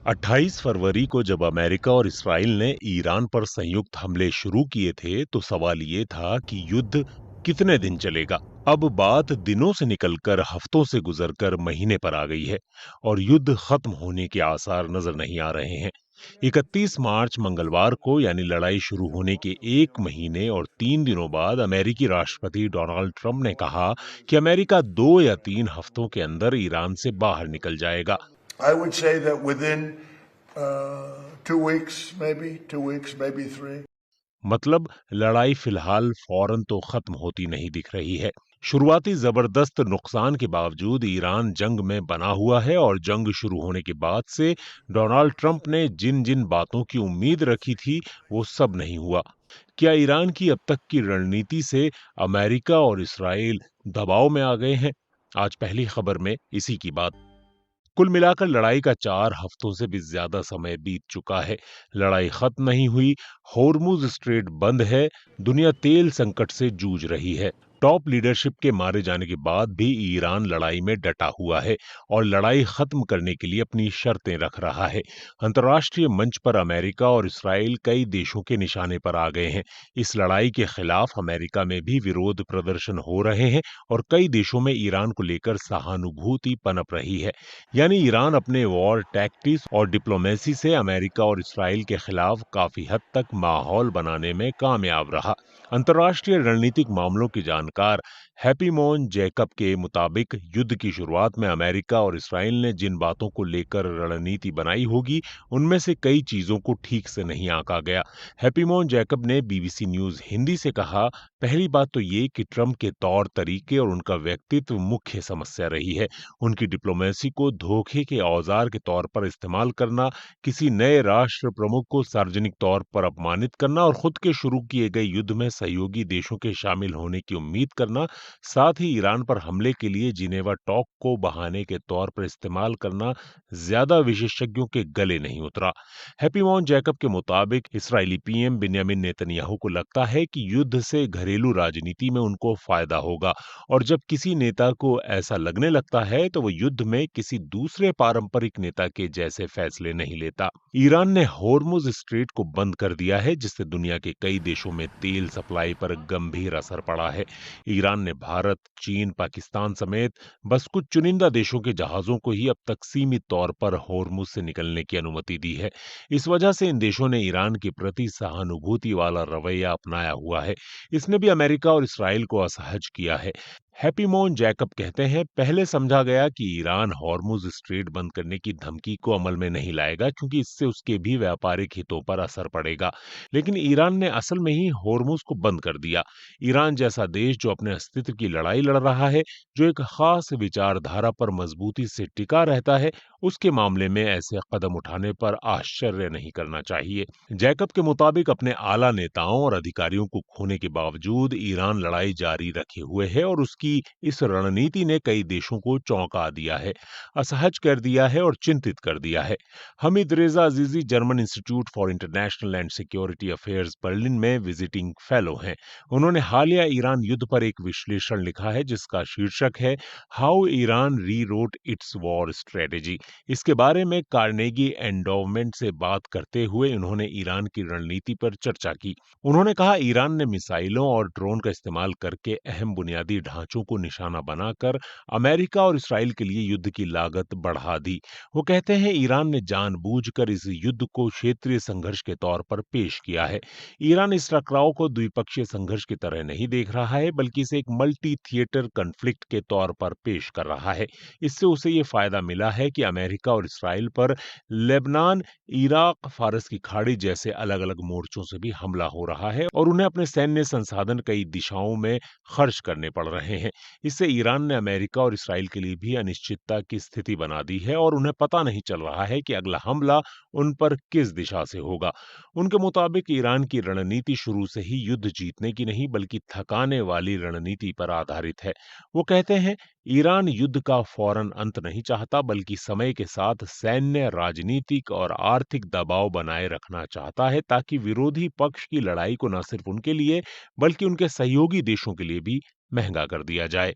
28 फरवरी को जब अमेरिका और इसराइल ने ईरान पर संयुक्त हमले शुरू किए थे, तो सवाल ये था कि युद्ध कितने दिन चलेगा। अब बात दिनों से निकलकर हफ्तों से गुजरकर महीने पर आ गई है और युद्ध खत्म होने के आसार नजर नहीं आ रहे हैं। 31 मार्च मंगलवार को यानी लड़ाई शुरू होने के 1 महीने और 3 दिनों बाद अमेरिकी राष्ट्रपति डोनाल्ड ट्रंप ने कहा कि अमेरिका 2 या 3 हफ्तों के अंदर ईरान से बाहर निकल जाएगा। I would say that within 2 weeks, maybe 2 weeks, maybe three. मतलब लड़ाई फिलहाल फौरन तो खत्म होती नहीं दिख रही है। शुरुआती जबरदस्त नुकसान के बावजूद ईरान जंग में बना हुआ है और जंग शुरू होने के बाद से डोनाल्ड ट्रंप ने जिन जिन बातों की उम्मीद रखी थी, वो सब नहीं हुआ। क्या ईरान की अब तक की रणनीति से अमेरिका और इसराइल दबाव में आ गए हैं? आज पहली खबर में इसी की बात। कुल मिलाकर लड़ाई का 4 हफ्तों से भी ज्यादा समय बीत चुका है। लड़ाई खत्म नहीं हुई, होर्मुज स्ट्रेट बंद है, दुनिया तेल संकट से जूझ रही है। टॉप लीडरशिप के मारे जाने के बाद भी ईरान लड़ाई में डटा हुआ है और लड़ाई खत्म करने के लिए अपनी शर्तें रख रहा है। अंतर्राष्ट्रीय मंच पर अमेरिका और इसराइल कई देशों के निशाने पर आ गए हैं। इस लड़ाई के खिलाफ अमेरिका में भी विरोध प्रदर्शन हो रहे हैं और कई देशों में ईरान को लेकर सहानुभूति पनप रही है। यानी ईरान अपने वॉर टैक्टिक्स और डिप्लोमेसी से अमेरिका और इसराइल के खिलाफ काफी हद तक माहौल बनाने में कामयाब रहा। अंतर्राष्ट्रीय रणनीतिक मामलों की जानकार हैप्पीमोन जैकब के मुताबिक युद्ध की शुरुआत में अमेरिका और इसराइल ने जिन बातों को लेकर रणनीति बनाई होगी, उनमें से कई चीजों को ठीक से नहीं आंका गया। हैप्पीमोन जैकब ने बीबीसी न्यूज हिंदी से कहा, पहली बात तो ये कि ट्रंप के तौर तरीके और उनका व्यक्तित्व मुख्य समस्या रही है। उनकी डिप्लोमेसी को धोखे के औजार के तौर पर इस्तेमाल करना, किसी नए राष्ट्र प्रमुख को सार्वजनिक तौर पर अपमानित करना और खुद के शुरू किए गए युद्ध में सहयोगी देशों के शामिल होने की उम्मीद करना, साथ ही ईरान पर हमले के लिए जिनेवा टॉक को बहाने के तौर पर इस्तेमाल करना ज्यादा विशेषज्ञों के गले नहीं उतरा। हैप्पीमोन जैकब के मुताबिक इसराइली पीएम बिन्यामिन नेतन्याहू को लगता है कि युद्ध से घरेलू राजनीति में उनको फायदा होगा और जब किसी नेता को ऐसा लगने लगता है तो वो युद्ध में किसी दूसरे पारंपरिक नेता के जैसे फैसले नहीं लेता। ईरान ने होर्मुज स्ट्रेट को बंद कर दिया है, जिससे दुनिया के कई देशों में तेल सप्लाई पर गंभीर असर पड़ा है। ईरान ने भारत, चीन, पाकिस्तान समेत बस कुछ चुनिंदा देशों के जहाजों को ही अब तक सीमित तौर पर होर्मुज से निकलने की अनुमति दी है। इस वजह से इन देशों ने ईरान के प्रति सहानुभूति वाला रवैया अपनाया हुआ है। इसने भी अमेरिका और इसराइल को असहज किया है। हैप्पीमोन जैकब कहते हैं, पहले समझा गया कि ईरान हॉर्मुज स्ट्रेट बंद करने की धमकी को अमल में नहीं लाएगा क्योंकि इससे उसके भी व्यापारिक हितों पर असर पड़ेगा। लेकिन ईरान ने असल में ही हॉर्मुज को बंद कर दिया। ईरान जैसा देश जो अपने अस्तित्व की लड़ाई लड़ रहा है, जो एक खास विचारधारा पर मजबूती से टिका रहता है, उसके मामले में ऐसे कदम उठाने पर आश्चर्य नहीं करना चाहिए। जैकब के मुताबिक अपने आला नेताओं और अधिकारियों को खोने के बावजूद ईरान लड़ाई जारी रखे हुए है और उसकी इस रणनीति ने कई देशों को चौंका दिया है, असहज कर दिया है और चिंतित कर दिया है। हमीद रेजा अजीजी German institute for international and security affairs Berlin में विजिटिंग फेलो हैं। उन्होंने हालिया ईरान युद्ध पर एक विश्लेषण लिखा है जिसका शीर्षक है how Iran rewrote its war strategy. इसके बारे में कार्नेगी एंडोवमेंट से बात करते हुए उन्होंने ईरान की रणनीति पर चर्चा की। उन्होंने कहा, ईरान ने मिसाइलों और ड्रोन का इस्तेमाल करके अहम बुनियादी ढांचों को निशाना बनाकर अमेरिका और इसराइल के लिए युद्ध की लागत बढ़ा दी। वो कहते हैं, ईरान ने जानबूझकर इस युद्ध को क्षेत्रीय संघर्ष के तौर पर पेश किया है। ईरान इस टकराव को द्विपक्षीय संघर्ष की तरह नहीं देख रहा है, बल्कि इसे एक मल्टी थिएटर कन्फ्लिक्ट के तौर पर पेश कर रहा है। इससे उसे ये फायदा मिला है कि अमेरिका और इसराइल पर लेबनान, इराक, फारस की खाड़ी जैसे अलग अलग मोर्चों से भी हमला हो रहा है और उन्हें अपने सैन्य संसाधन कई दिशाओं में खर्च करने पड़ रहे हैं। इससे ईरान ने अमेरिका और इसराइल के लिए भी अनिश्चितता की स्थिति बना दी है और उन्हें पता नहीं चल रहा है कि अगला हमला उन पर किस दिशा से होगा। उनके मुताबिक ईरान की रणनीति शुरू से ही युद्ध जीतने की नहीं बल्कि थकाने वाली रणनीति पर आधारित है। वो कहते हैं, ईरान युद्ध का फौरन अंत नहीं चाहता बल्कि समय के साथ सैन्य, राजनीतिक और आर्थिक दबाव बनाए रखना चाहता है ताकि विरोधी पक्ष की लड़ाई को न सिर्फ उनके लिए बल्कि उनके सहयोगी देशों के लिए भी महंगा कर दिया जाए।